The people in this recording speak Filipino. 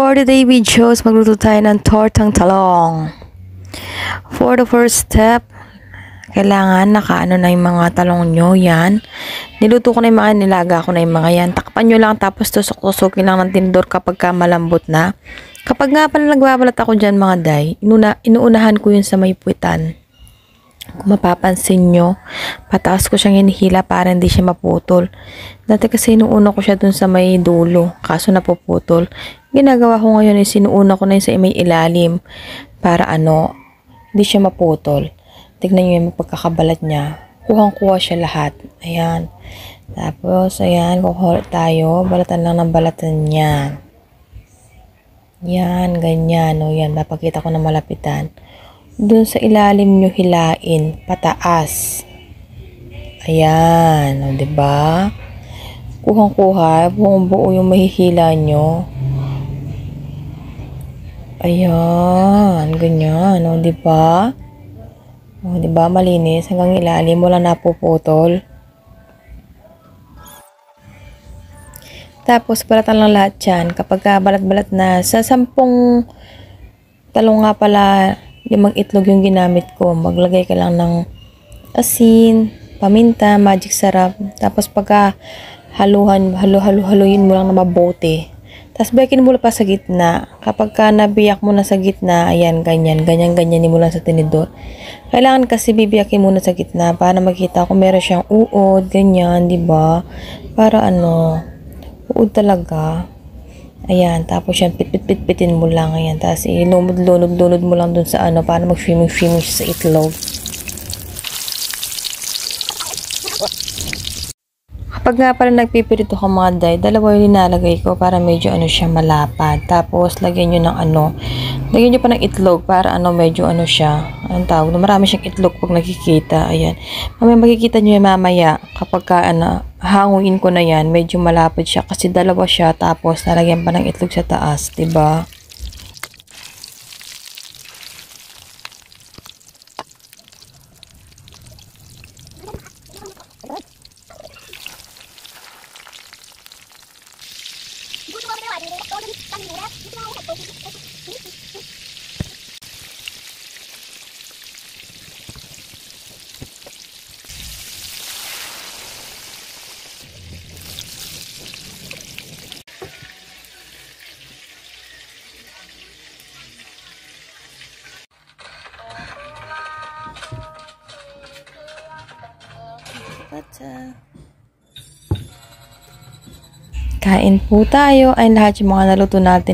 For today videos, magluto tayo ng tortang talong. For the first step, kailangan nakaano na yung mga talong nyo, yan. Niluto ko na yung mga, nilaga ko na yung mga yan. Takpan nyo lang, tapos tusok-tusokin lang ng tinidor kapag malambot na. Kapag nga pala nagbabalat ako dyan mga day, inuunahan ko yun sa may puwitan. Kung mapapansin nyo, pataas ko siyang hinihila para hindi siya maputol. Dati kasi inuuna ko siya dun sa may dulo, kaso napuputol. Ginagawa ko ngayon is inuuna ko na yun sa may ilalim para hindi siya maputol. Tignan nyo yung pagkakabalat niya. Kuhang-kuha siya lahat. Ayan. Tapos, ayan, kukuha tayo. Balatan lang ng balatan niyan. Yan, ganyan. O, yan, napakita ko na malapitan. Doon sa ilalim nyo hilain, pataas. Ayan, o, diba? Kuhang-kuha, buong-buo yung mahihila nyo. Ayan, ganyan, o, diba? O, diba, malinis, hanggang ilalim, wala napuputol. Tapos, balatan lang lahat yan. Kapag balat-balat na, sa 10 talong nga pala, 5 itlog yung ginamit ko. Maglagay ka lang ng asin, paminta, magic sarap. Tapos pagka haluin mo lang na mabuti. Tapos bekin mo lang pa sa gitna. Kapag nabiyak mo na sa gitna, ayan, ganyan mo lang sa tinidor. Kailangan kasi bibiyakin muna sa gitna para makita kung meron siyang uod, ganyan, di ba? Para uod talaga. Ayan, tapos yan, pit-pit-pitin mo lang, ayan, tapos ilunod-lunod mo lang dun sa para mag-swimming sa itlog. Kapag nga pala nagpipirito ka mga day, dalawa yung nilalagay ko para medyo siya malapad. Tapos, lagyan nyo ng lagyan nyo pa ng itlog para medyo siya, anong tawag, marami siyang itlog pag nakikita, ayan. Mamaya makikita nyo yung mamaya, kapag hanguin ko na yan, medyo malapad siya kasi dalawa siya, tapos nalagyan pa ng itlog sa taas, diba? Kain po tayo. Ay, lahat yung mga naluto natin